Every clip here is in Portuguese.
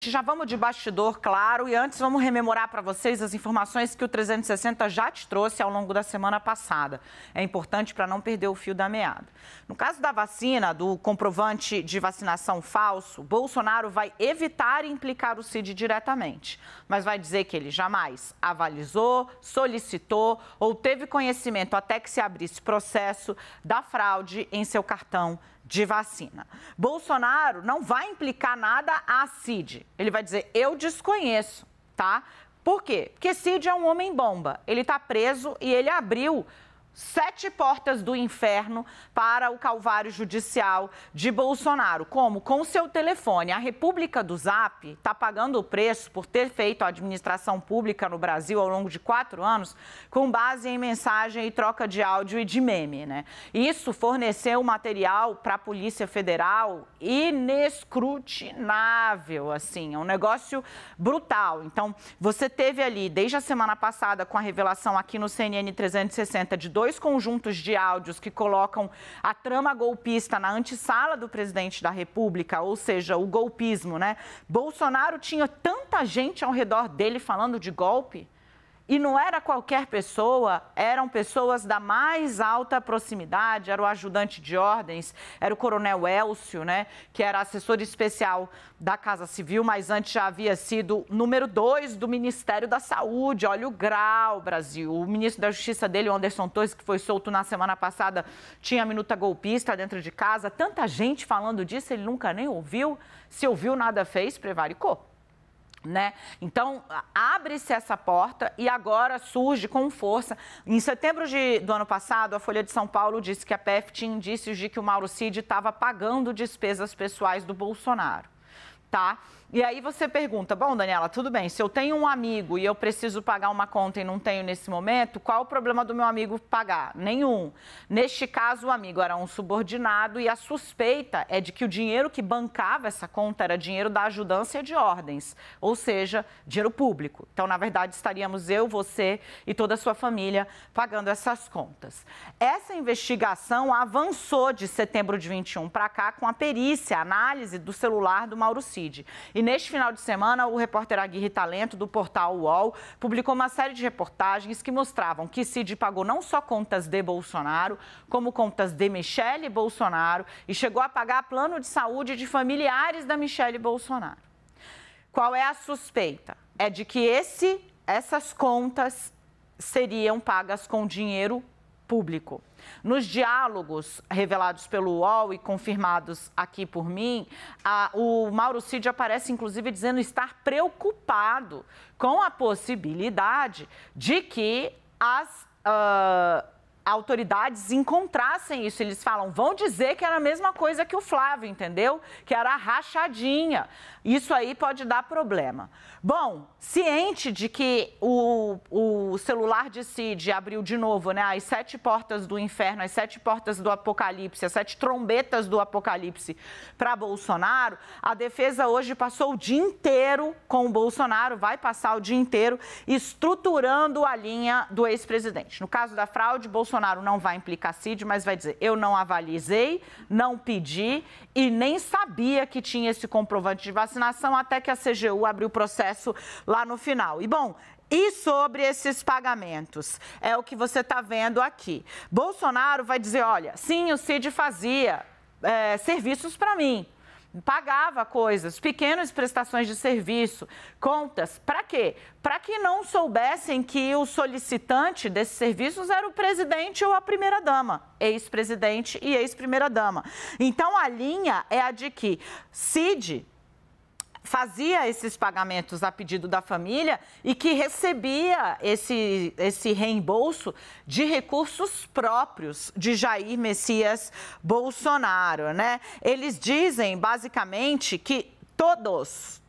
Já vamos de bastidor, claro, e antes vamos rememorar para vocês as informações que o 360 já te trouxe ao longo da semana passada. É importante para não perder o fio da meada. No caso da vacina, do comprovante de vacinação falso, Bolsonaro vai evitar implicar o Cid diretamente, mas vai dizer que ele jamais avalizou, solicitou ou teve conhecimento até que se abrisse processo da fraude em seu cartão de vacina. Bolsonaro não vai implicar nada a Cid. Ele vai dizer, eu desconheço, tá? Por quê? Porque Cid é um homem-bomba. Ele está preso e ele abriu 7 portas do inferno para o calvário judicial de Bolsonaro. Como? Com o seu telefone. A República do Zap está pagando o preço por ter feito a administração pública no Brasil ao longo de 4 anos com base em mensagem e troca de áudio e de meme, né? Isso forneceu material para a Polícia Federal inescrutinável, assim, é um negócio brutal. Então, você teve ali, desde a semana passada, com a revelação aqui no CNN 360 de 2 conjuntos de áudios que colocam a trama golpista na antessala do presidente da República, ou seja, o golpismo, né? Bolsonaro tinha tanta gente ao redor dele falando de golpe. E não era qualquer pessoa, eram pessoas da mais alta proximidade, era o ajudante de ordens, era o coronel Elcio, né, que era assessor especial da Casa Civil, mas antes já havia sido número 2 do Ministério da Saúde. Olha o grau, Brasil. O ministro da Justiça dele, o Anderson Torres, que foi solto na semana passada, tinha a minuta golpista dentro de casa. Tanta gente falando disso, ele nunca nem ouviu. Se ouviu, nada fez, prevaricou. Né? Então, abre-se essa porta e agora surge com força. Em setembro do ano passado, a Folha de São Paulo disse que a PF tinha indícios de que o Mauro Cid estava pagando despesas pessoais do Bolsonaro, tá? E aí você pergunta, bom, Daniela, tudo bem, se eu tenho um amigo e eu preciso pagar uma conta e não tenho nesse momento, qual o problema do meu amigo pagar? Nenhum. Neste caso, o amigo era um subordinado e a suspeita é de que o dinheiro que bancava essa conta era dinheiro da ajudância de ordens, ou seja, dinheiro público. Então, na verdade, estaríamos eu, você e toda a sua família pagando essas contas. Essa investigação avançou de setembro de 21 para cá com a perícia, a análise do celular do Mauro Cid. E neste final de semana, o repórter Aguirre Talento, do portal UOL, publicou uma série de reportagens que mostravam que Cid pagou não só contas de Bolsonaro, como contas de Michele Bolsonaro e chegou a pagar plano de saúde de familiares da Michele Bolsonaro. Qual é a suspeita? É de que essas contas seriam pagas com dinheiro público. Nos diálogos revelados pelo UOL e confirmados aqui por mim, o Mauro Cid aparece, inclusive, dizendo estar preocupado com a possibilidade de que as autoridades encontrassem isso. Eles falam, vão dizer que era a mesma coisa que o Flávio, entendeu? Que era a rachadinha. Isso aí pode dar problema. Bom, ciente de que o celular de Cid abriu de novo, né, as 7 portas do inferno, as 7 portas do apocalipse, as 7 trombetas do apocalipse para Bolsonaro, a defesa hoje passou o dia inteiro com o Bolsonaro, vai passar o dia inteiro estruturando a linha do ex-presidente. No caso da fraude, Bolsonaro não vai implicar Cid, mas vai dizer, eu não avalizei, não pedi e nem sabia que tinha esse comprovante de vacinação até que a CGU abriu o processo lá no final. E, bom, e sobre esses pagamentos? É o que você está vendo aqui. Bolsonaro vai dizer, olha, sim, o Cid fazia serviços para mim. Pagava coisas, pequenas prestações de serviço, contas, para quê? Para que não soubessem que o solicitante desses serviços era o presidente ou a primeira-dama, ex-presidente e ex-primeira-dama. Então, a linha é a de que Cid fazia esses pagamentos a pedido da família e que recebia esse reembolso de recursos próprios de Jair Messias Bolsonaro, né? Eles dizem, basicamente, que todos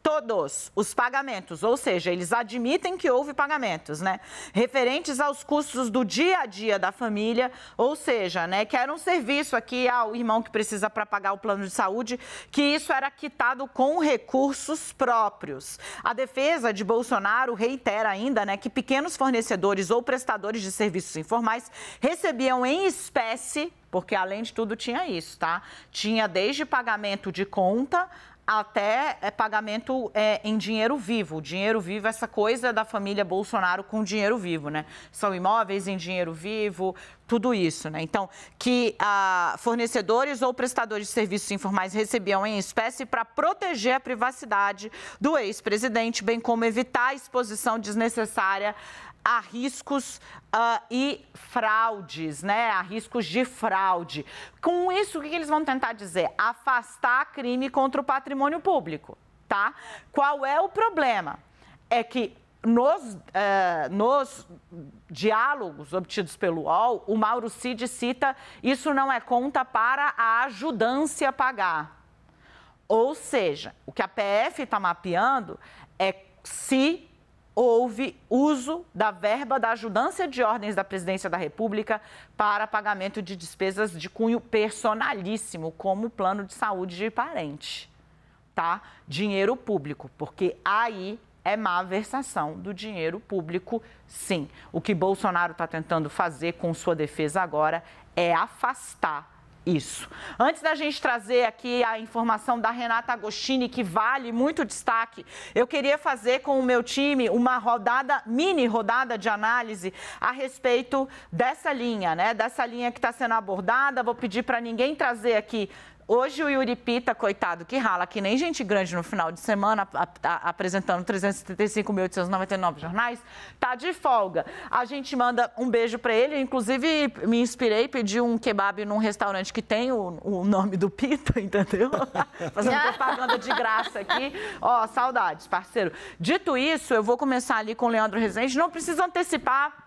os pagamentos, ou seja, eles admitem que houve pagamentos, né, referentes aos custos do dia a dia da família, ou seja, né, que era um serviço aqui ao irmão que precisa para pagar o plano de saúde, que isso era quitado com recursos próprios. A defesa de Bolsonaro reitera ainda, né, que pequenos fornecedores ou prestadores de serviços informais recebiam em espécie, porque além de tudo tinha isso, tá? Tinha desde pagamento de conta até pagamento em dinheiro vivo. Dinheiro vivo, essa coisa da família Bolsonaro com dinheiro vivo, né? São imóveis em dinheiro vivo, tudo isso, né? Então, que fornecedores ou prestadores de serviços informais recebiam em espécie para proteger a privacidade do ex-presidente, bem como evitar a exposição desnecessária a riscos e fraudes, né? A riscos de fraude. Com isso, o que eles vão tentar dizer? Afastar crime contra o patrimônio público, tá? Qual é o problema? É que nos diálogos obtidos pelo UOL, o Mauro Cid cita: isso não é conta para a ajudância pagar. Ou seja, o que a PF está mapeando é se houve uso da verba da ajudância de ordens da Presidência da República para pagamento de despesas de cunho personalíssimo, como o plano de saúde de parente, tá? Dinheiro público, porque aí é malversação do dinheiro público, sim. O que Bolsonaro está tentando fazer com sua defesa agora é afastar isso. Antes da gente trazer aqui a informação da Renata Agostini, que vale muito destaque, eu queria fazer com o meu time uma mini rodada de análise a respeito dessa linha, né? Dessa linha que está sendo abordada. Vou pedir para ninguém trazer aqui. Hoje o Yuri Pita, coitado, que rala que nem gente grande no final de semana, apresentando 375.899 jornais, tá de folga. A gente manda um beijo para ele, inclusive me inspirei, pedi um kebab num restaurante que tem o nome do Pita, entendeu? Fazendo propaganda de graça aqui. Ó, saudades, parceiro. Dito isso, eu vou começar ali com o Leandro Rezende, não precisa antecipar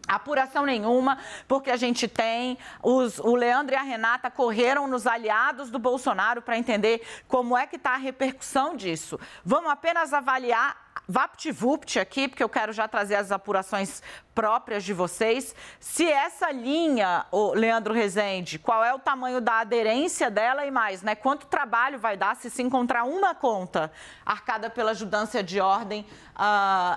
apuração nenhuma, porque a gente tem, o Leandro e a Renata correram nos aliados do Bolsonaro para entender como é que está a repercussão disso. Vamos apenas avaliar VaptVupt aqui, porque eu quero já trazer as apurações próprias de vocês. Se essa linha, Leandro Rezende, qual é o tamanho da aderência dela e mais, né? Quanto trabalho vai dar se encontrar uma conta arcada pela ajudância de ordem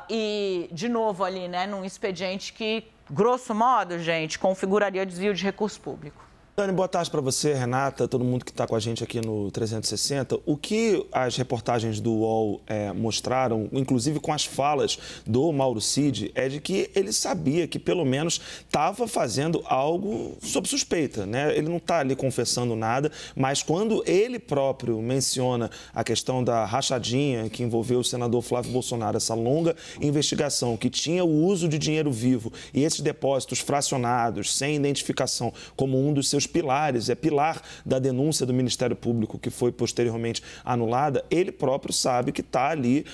e, de novo, ali, né, num expediente que, grosso modo, gente, configuraria desvio de recurso público. Dani, boa tarde para você, Renata, todo mundo que está com a gente aqui no 360. O que as reportagens do UOL mostraram, inclusive com as falas do Mauro Cid, é de que ele sabia que pelo menos estava fazendo algo sob suspeita, né? Ele não está ali confessando nada, mas quando ele próprio menciona a questão da rachadinha que envolveu o senador Flávio Bolsonaro, essa longa investigação que tinha o uso de dinheiro vivo e esses depósitos fracionados, sem identificação, como um dos seus pilares, pilar da denúncia do Ministério Público, que foi posteriormente anulada, ele próprio sabe que está ali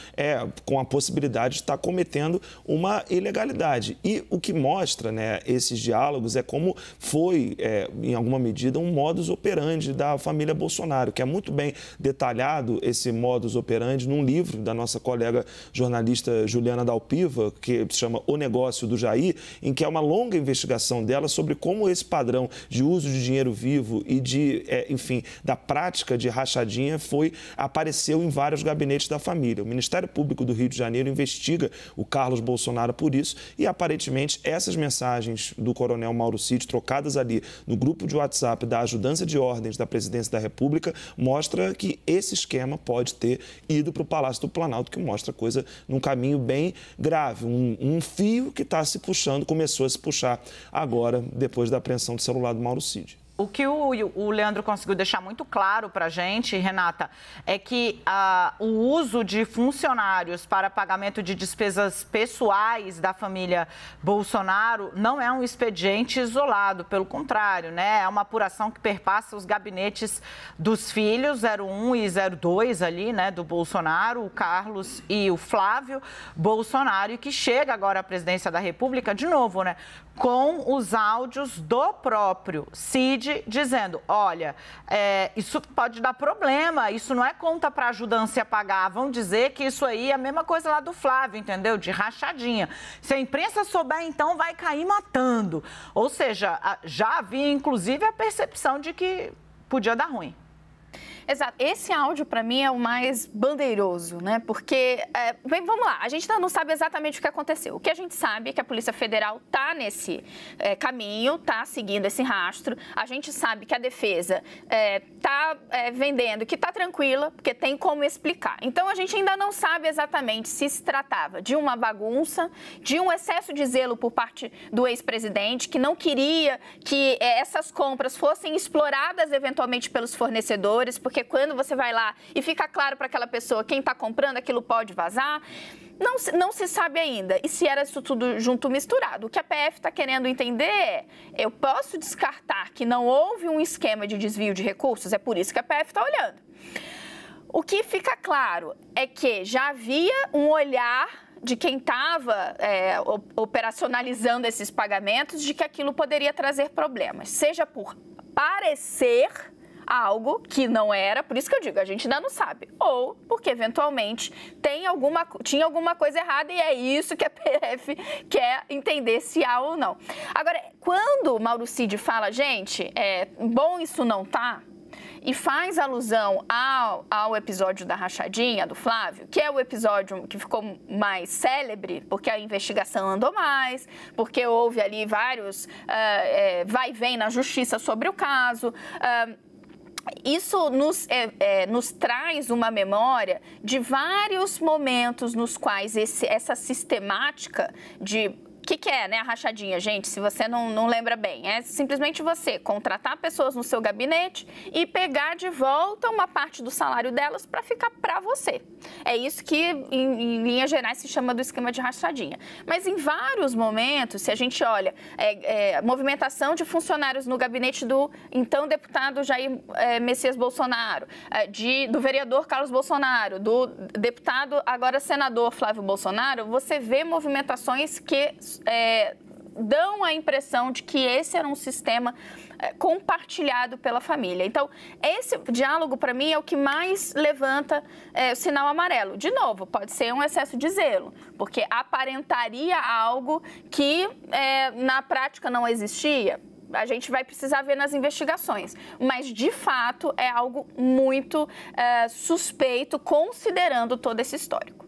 com a possibilidade de estar cometendo uma ilegalidade. E o que mostra, né, esses diálogos é como foi, em alguma medida, um modus operandi da família Bolsonaro, que é muito bem detalhado esse modus operandi num livro da nossa colega jornalista Juliana Dalpiva, que se chama O Negócio do Jair, em que é uma longa investigação dela sobre como esse padrão de uso de dinheiro vivo e enfim, da prática de rachadinha apareceu em vários gabinetes da família. O Ministério Público do Rio de Janeiro investiga o Carlos Bolsonaro por isso e, aparentemente, essas mensagens do coronel Mauro Cid, trocadas ali no grupo de WhatsApp da ajudância de ordens da Presidência da República, mostra que esse esquema pode ter ido para o Palácio do Planalto, que mostra coisa num caminho bem grave, um fio que está se puxando, começou a se puxar agora, depois da apreensão do celular do Mauro Cid. O que o Leandro conseguiu deixar muito claro para a gente, Renata, é que o uso de funcionários para pagamento de despesas pessoais da família Bolsonaro não é um expediente isolado, pelo contrário, né? É uma apuração que perpassa os gabinetes dos filhos, 01 e 02 ali, né, do Bolsonaro, o Carlos e o Flávio Bolsonaro, e que chega agora à presidência da República, de novo, né, com os áudios do próprio Cid dizendo: olha, isso pode dar problema, isso não é conta para ajudância pagar, vão dizer que isso aí é a mesma coisa lá do Flávio, entendeu? De rachadinha. Se a imprensa souber, então vai cair matando. Ou seja, já havia inclusive a percepção de que podia dar ruim. Exato. Esse áudio, para mim, é o mais bandeiroso, né? Porque, bem, vamos lá, a gente ainda não sabe exatamente o que aconteceu. O que a gente sabe é que a Polícia Federal está nesse caminho, está seguindo esse rastro. A gente sabe que a defesa está vendendo, que está tranquila, porque tem como explicar. Então, a gente ainda não sabe exatamente se se tratava de uma bagunça, de um excesso de zelo por parte do ex-presidente, que não queria que essas compras fossem exploradas eventualmente pelos fornecedores, porque quando você vai lá e fica claro para aquela pessoa quem está comprando, aquilo pode vazar. Não se sabe ainda. E se era isso tudo junto misturado? O que a PF está querendo entender é, eu posso descartar que não houve um esquema de desvio de recursos? É por isso que a PF está olhando. O que fica claro é que já havia um olhar de quem estava operacionalizando esses pagamentos, de que aquilo poderia trazer problemas, seja por parecer algo que não era, por isso que eu digo, a gente ainda não sabe, ou porque eventualmente tinha alguma coisa errada e é isso que a PF quer entender se há ou não. Agora, quando o Mauro Cid fala, gente, bom isso não tá, e faz alusão ao episódio da rachadinha do Flávio, que é o episódio que ficou mais célebre, porque a investigação andou mais, porque houve ali vários vai e vem na justiça sobre o caso. Isso nos traz uma memória de vários momentos nos quais essa sistemática de... O que é, né, a rachadinha, gente? Se você não lembra bem, é simplesmente você contratar pessoas no seu gabinete e pegar de volta uma parte do salário delas para ficar para você. É isso que, em linhas gerais, se chama do esquema de rachadinha. Mas em vários momentos, se a gente olha, movimentação de funcionários no gabinete do então deputado Jair Messias Bolsonaro, do vereador Carlos Bolsonaro, do deputado, agora senador Flávio Bolsonaro, você vê movimentações que dão a impressão de que esse era um sistema compartilhado pela família. Então, esse diálogo, para mim, é o que mais levanta o sinal amarelo. De novo, pode ser um excesso de zelo, porque aparentaria algo que na prática não existia. A gente vai precisar ver nas investigações, mas de fato é algo muito suspeito, considerando todo esse histórico.